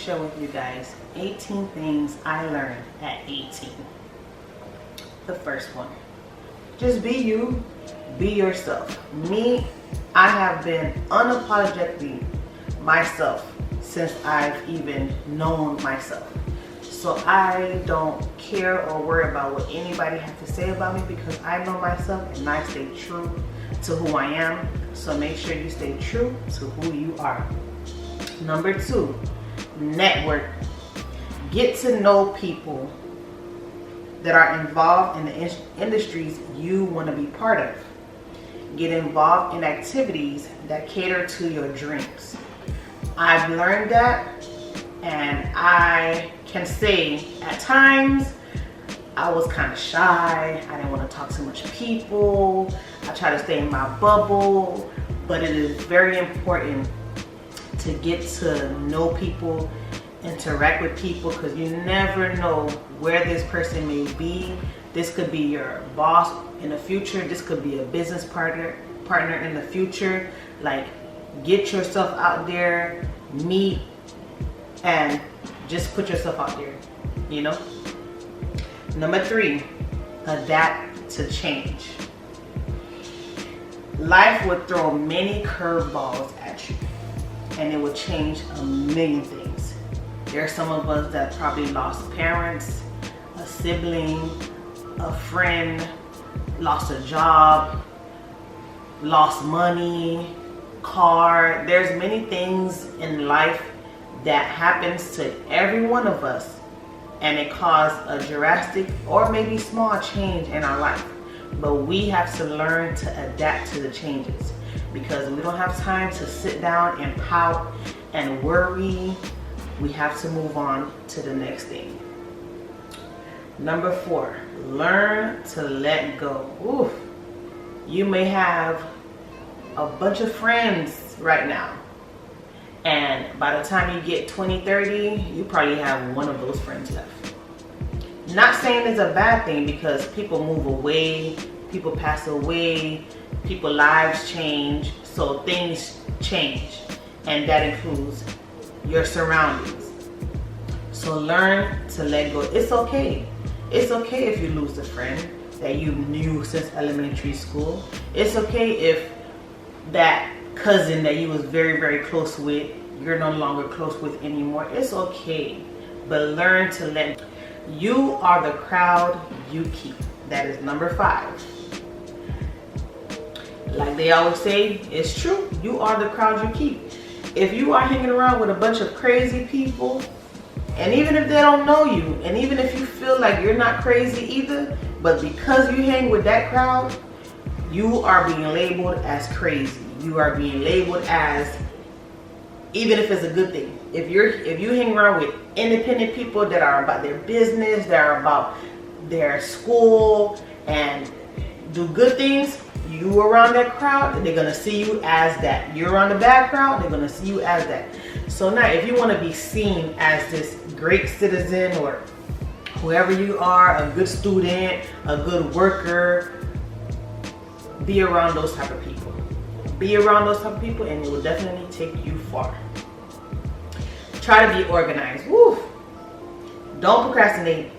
share with you guys 18 things I learned at 18. The first one, just be you, be yourself. Me, I have been unapologetically myself since I've even known myself. So I don't care or worry about what anybody has to say about me because I know myself and I stay true to who I am. So make sure you stay true to who you are. Number 2, network. Get to know people that are involved in the industries you want to be part of. Get involved in activities that cater to your dreams. I've learned that, and I can say at times I was kind of shy. I didn't want to talk to much people. I try to stay in my bubble, but it is very important to get to know people, interact with people, because you never know where this person may be. This could be your boss in the future. This could be a business partner in the future. Like, get yourself out there, meet, and just put yourself out there, you know? Number 3, adapt to change. Life would throw many curveballs at you, and it will change a million things. There are some of us that probably lost parents, a sibling, a friend, lost a job, lost money, car. There's many things in life that happens to every one of us, and it caused a drastic or maybe small change in our life. But we have to learn to adapt to the changes, because we don't have time to sit down and pout and worry. We have to move on to the next thing. Number 4, learn to let go. Oof. You may have a bunch of friends right now, and by the time you get 20, 30, you probably have one of those friends left. Not saying it's a bad thing, because people move away, people pass away, people's lives change, so things change, and that includes your surroundings. So learn to let go. It's okay. It's okay if you lose a friend that you knew since elementary school. It's okay if that cousin that you was very, very close with, you're no longer close with anymore. It's okay. But learn to let go. You are the crowd you keep. That is number 5. Like they always say, it's true. You are the crowd you keep. If you are hanging around with a bunch of crazy people, and even if they don't know you, and even if you feel like you're not crazy either, but because you hang with that crowd, you are being labeled as crazy. You are being labeled as, even if it's a good thing. If you hang around with independent people that are about their business, that are about their school, and do good things, you around that crowd, they're gonna see you as that. You're around the bad crowd, they're gonna see you as that. So now, if you want to be seen as this great citizen, or whoever you are, a good student, a good worker, be around those type of people. Be around those type of people, and it will definitely take you far. Try to be organized. Woo! Don't procrastinate.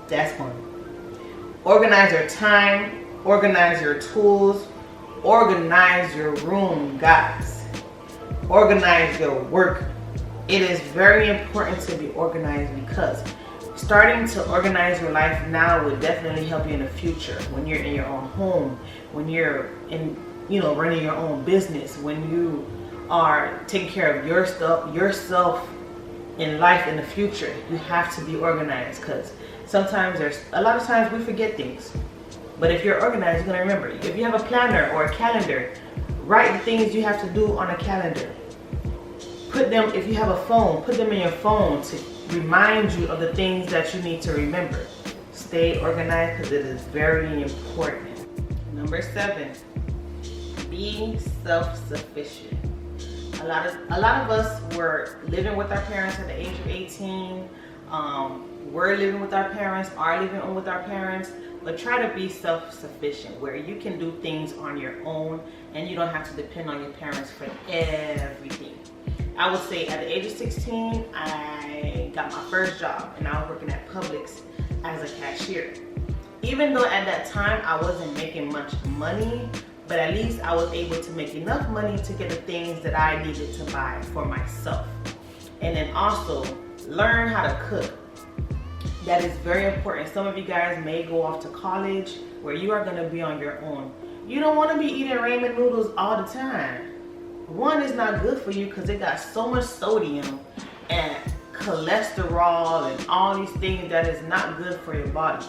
That's fun. Organize your time. Organize your tools. Organize your room, guys. Organize your work. It is very important to be organized, because starting to organize your life now will definitely help you in the future, when you're in your own home, when you're in, running your own business, when you are taking care of yourself in life in the future. You have to be organized, because a lot of times we forget things. But if you're organized, you're going to remember. If you have a planner or a calendar, write the things you have to do on a calendar. Put them, if you have a phone, put them in your phone to remind you of the things that you need to remember. Stay organized, because it is very important. Number 7, be self-sufficient. A lot of us were living with our parents at the age of 18. We're living with our parents, are living with our parents, but try to be self-sufficient, where you can do things on your own and you don't have to depend on your parents for everything. I would say at the age of 16, I got my first job and I was working at Publix as a cashier. Even though at that time I wasn't making much money, but at least I was able to make enough money to get the things that I needed to buy for myself. And then also learn how to cook. That is very important. Some of you guys may go off to college where you are going to be on your own. You don't want to be eating ramen noodles all the time. One is not good for you because it got so much sodium and cholesterol and all these things that is not good for your body.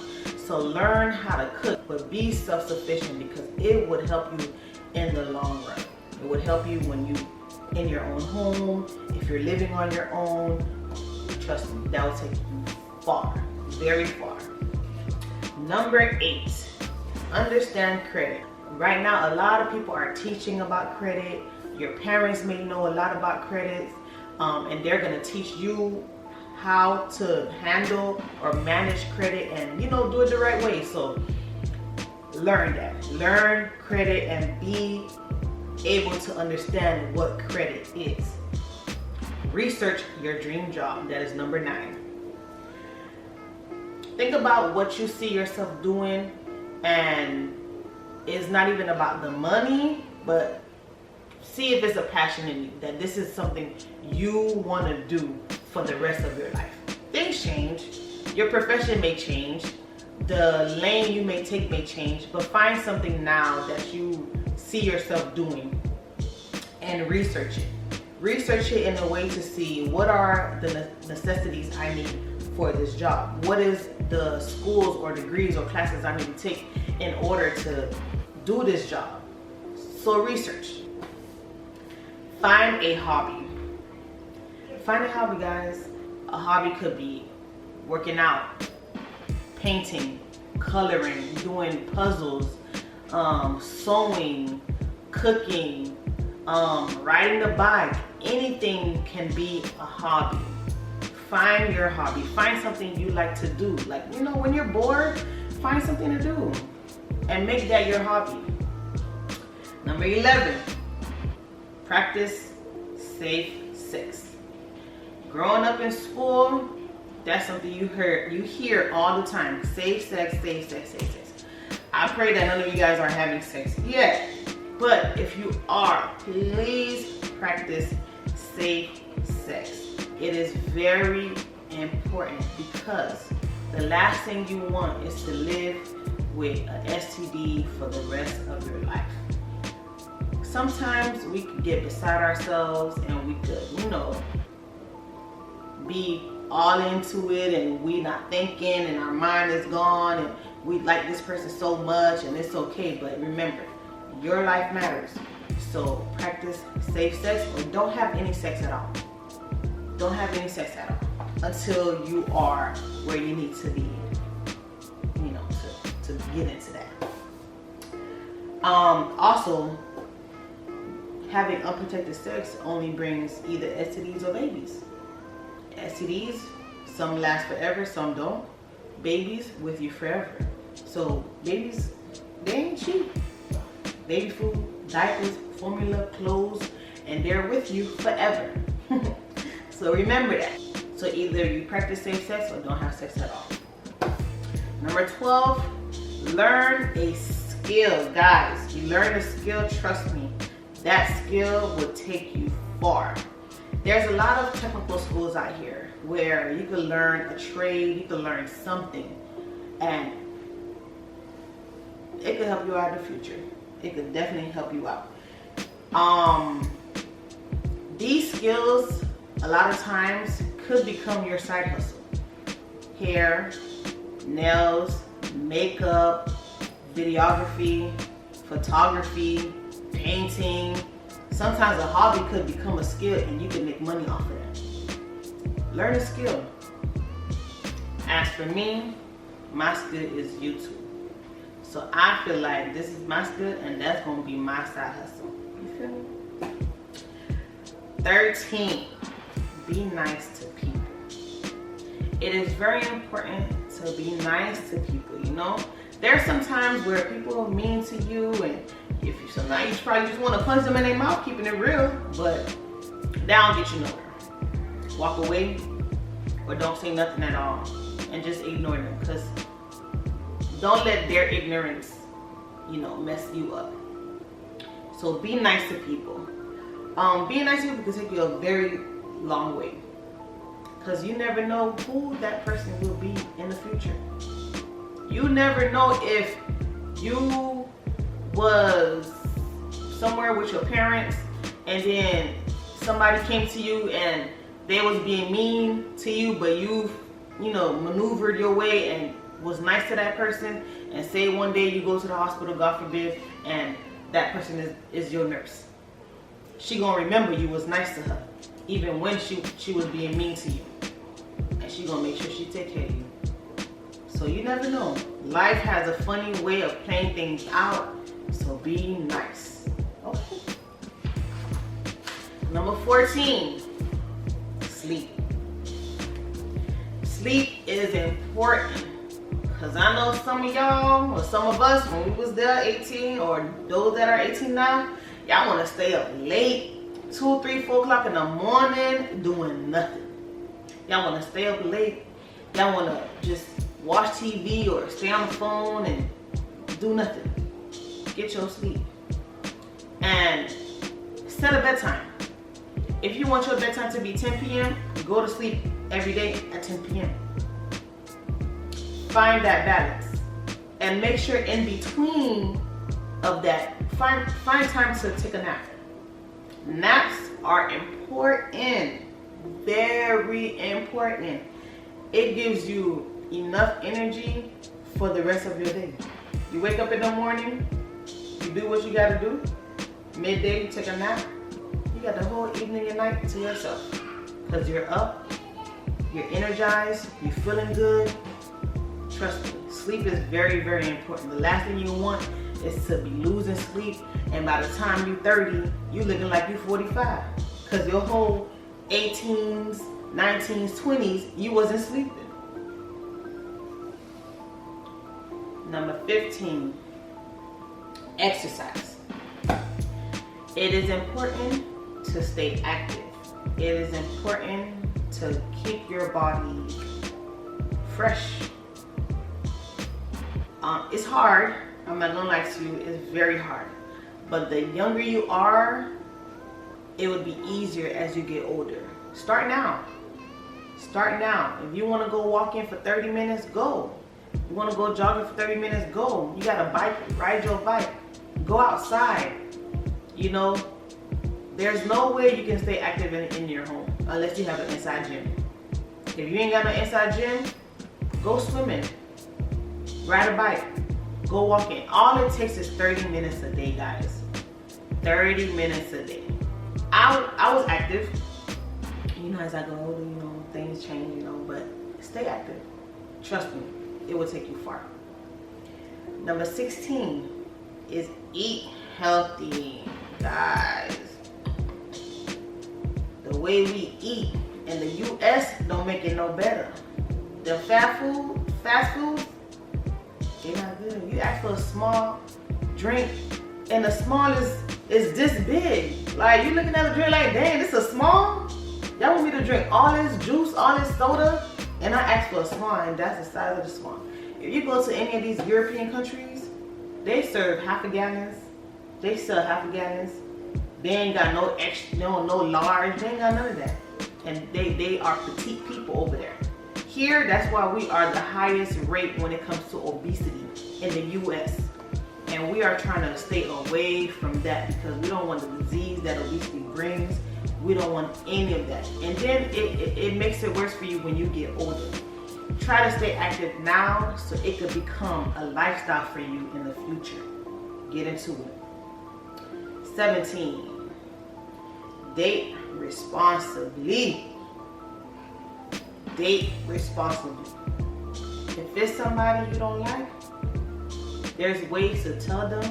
So learn how to cook, but be self-sufficient because it would help you in the long run. It would help you when you in your own home, if you're living on your own. Trust me, that will take you far, very far. Number 8, understand credit. Right now, a lot of people are teaching about credit. Your parents may know a lot about credit, and they're gonna teach you how to handle or manage credit and, you know, do it the right way. So learn that. Learn credit and be able to understand what credit is. Research your dream job. That is number 9. Think about what you see yourself doing, and it's not even about the money, but see if it's a passion in you, that this is something you want to do for the rest of your life. Things change. Your profession may change. The lane you may take may change, but find something now that you see yourself doing and research it. Research it in a way to see what are the necessities I need for this job. What is the schools or degrees or classes I need to take in order to do this job. So research. Find a hobby. Find a hobby, guys. A hobby could be working out, painting, coloring, doing puzzles, sewing, cooking, riding the bike. Anything can be a hobby. Find your hobby. Find something you like to do. Like, you know, when you're bored, find something to do and make that your hobby. Number 11, practice safe sex. Growing up in school, that's something you hear all the time. Safe sex, safe sex, safe sex. I pray that none of you guys are having sex yet. But if you are, please practice safe sex. It is very important because the last thing you want is to live with an STD for the rest of your life. Sometimes we could get beside ourselves and we could, you know, be all into it and we not thinking and our mind is gone and we like this person so much and it's okay. But remember, your life matters. So practice safe sex or don't have any sex at all. Don't have any sex at all until you are where you need to be, you know, to get into that. Also, having unprotected sex only brings either STDs or babies. STDs, some last forever, some don't. Babies with you forever. So babies, they ain't cheap. Baby food, diapers, formula, clothes, and they're with you forever. So remember that. So either you practice safe sex or don't have sex at all. Number 12, learn a skill. Guys, you learn a skill, trust me, that skill will take you far. There's a lot of technical schools out here where you can learn a trade, you can learn something, and it could help you out in the future. It could definitely help you out. These skills, a lot of times, could become your side hustle. Hair, nails, makeup, videography, photography, painting. Sometimes a hobby could become a skill and you can make money off of that. Learn a skill. As for me, my skill is YouTube. So I feel like this is my skill and that's going to be my side hustle. You feel me? 13, be nice to people. It is very important to be nice to people, you know? There's some times where people are mean to you and if you sometimes you probably just want to punch them in their mouth, keeping it real, but That don't get you nowhere. Walk away or don't say nothing at all and just ignore them, because don't let their ignorance, mess you up. So be nice to people. Being nice to people can take you a very long way, because you never know who that person will be in the future. You never know if you was somewhere with your parents and then somebody came to you and they was being mean to you, but you maneuvered your way and was nice to that person, and say one day you go to the hospital, God forbid, and that person is your nurse. She gonna remember you was nice to her, even when she was being mean to you. And she gonna make sure she take care of you. So you never know. Life has a funny way of playing things out, so be nice. Okay. Number 14, sleep. Sleep is important, because I know some of y'all, or some of us, when we was there 18, or those that are 18 now, y'all want to stay up late, 2, 3, 4 o'clock in the morning, doing nothing. Y'all want to stay up late. Y'all want to just watch TV or stay on the phone and do nothing. Get your sleep. And set a bedtime. If you want your bedtime to be 10 p.m., go to sleep every day at 10 p.m. Find that balance. And make sure in between of that, find time to take a nap. Naps are important. Very important. It gives you enough energy for the rest of your day. You wake up in the morning, you do what you gotta do. Midday, you take a nap. You got the whole evening and night to yourself. Because you're up, you're energized, you're feeling good. Trust me, sleep is very, very important. The last thing you want is to be losing sleep, and by the time you're 30, you looking like you're 45. Because your whole 18s, 19s, 20s, you wasn't sleeping. Number 15, exercise. It is important to stay active. It is important to keep your body fresh. It's hard. I'm not gonna lie to you. It's very hard. But the younger you are, it would be easier as you get older. Start now. Start now. If you want to go walking for 30 minutes, go. You want to go jogging for 30 minutes, go. You got a bike, ride your bike. Go outside. There's no way you can stay active in your home unless you have an inside gym. If you ain't got no inside gym, go swimming. Ride a bike. Go walking. All it takes is 30 minutes a day, guys. 30 minutes a day. I was active. As I go older, things change, but stay active. Trust me, it will take you far. Number 16 is eat healthy, guys. The way we eat in the U.S. don't make it no better. The fast food, they're not good. You ask for a small drink, and the small is this big. Like, you looking at a drink like, dang, this is small? Y'all want me to drink all this juice, all this soda, and I ask for a small, and that's the size of the small. If you go to any of these European countries, they serve half a gallons. They sell half a gallons. They ain't got no extra, no large. They ain't got none of that. And they are petite people over there. Here, that's why we are the highest rate when it comes to obesity in the U.S. And we are trying to stay away from that because we don't want the disease that obesity brings. We don't want any of that. And then it makes it worse for you when you get older. Try to stay active now so it could become a lifestyle for you in the future. Get into it. 17, date responsibly. Date responsibly. If it's somebody you don't like, there's ways to tell them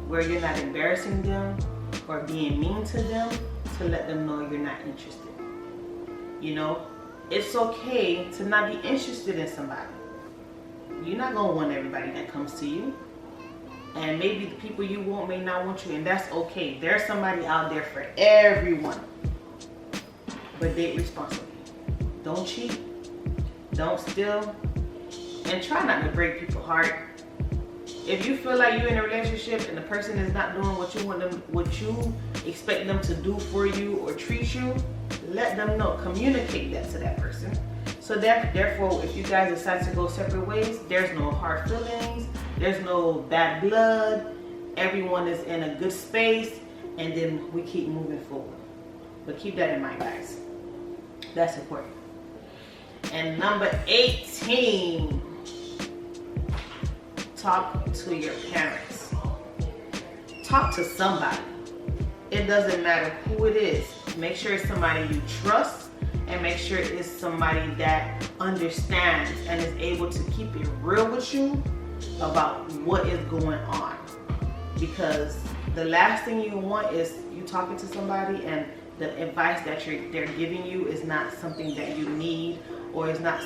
where you're not embarrassing them or being mean to them to let them know you're not interested. It's okay to not be interested in somebody. You're not going to want everybody that comes to you. And maybe the people you want may not want you, and that's okay. There's somebody out there for everyone. but date responsibly. Don't cheat, don't steal, and try not to break people's heart. If you feel like you're in a relationship and the person is not doing what you want them, what you expect them to do for you or treat you, let them know. Communicate that to that person. So therefore, if you guys decide to go separate ways, there's no hard feelings, there's no bad blood, everyone is in a good space, and then we keep moving forward. But keep that in mind, guys. That's important. And number 18, talk to your parents. Talk to somebody. It doesn't matter who it is. Make sure it's somebody you trust, and make sure it's somebody that understands and is able to keep it real with you about what is going on. Because the last thing you want is you talking to somebody and the advice that they're giving you is not something that you need, or is not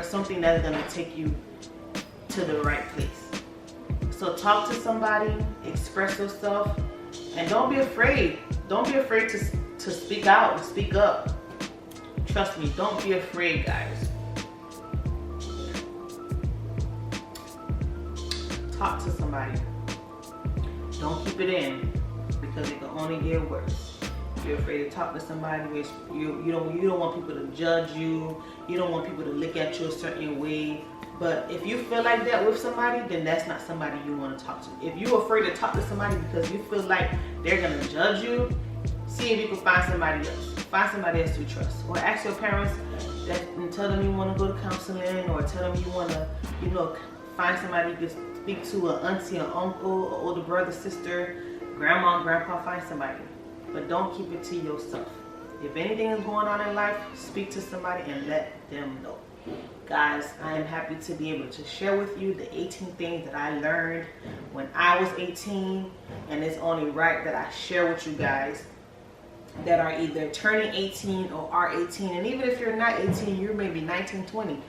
something that's going to take you to the right place. So talk to somebody, express yourself, and don't be afraid. Don't be afraid to speak out and speak up. Trust me, don't be afraid, guys. Talk to somebody. Don't keep it in, because it can only get worse. You're afraid to talk to somebody, which you don't want people to judge you. You don't want people to look at you a certain way. But if you feel like that with somebody, then that's not somebody you want to talk to. If you're afraid to talk to somebody because you feel like they're gonna judge you, see if you can find somebody else. Find somebody else you trust, or ask your parents and tell them you want to go to counseling, or tell them you want to, find somebody you can speak to, an auntie, an uncle, an older brother, sister, grandma, grandpa. Find somebody. But don't keep it to yourself. If anything is going on in life, speak to somebody and let them know. Guys, I am happy to be able to share with you the 18 things that I learned when I was 18. And it's only right that I share with you guys that are either turning 18 or are 18. And even if you're not 18, you're maybe 19, 20.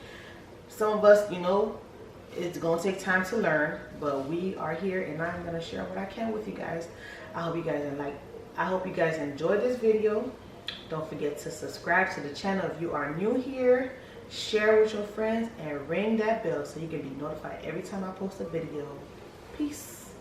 Some of us, it's going to take time to learn. But we are here, and I'm going to share what I can with you guys. I hope you guys enjoyed this video. Don't forget to subscribe to the channel if you are new here. Share with your friends and ring that bell so you can be notified every time I post a video. Peace.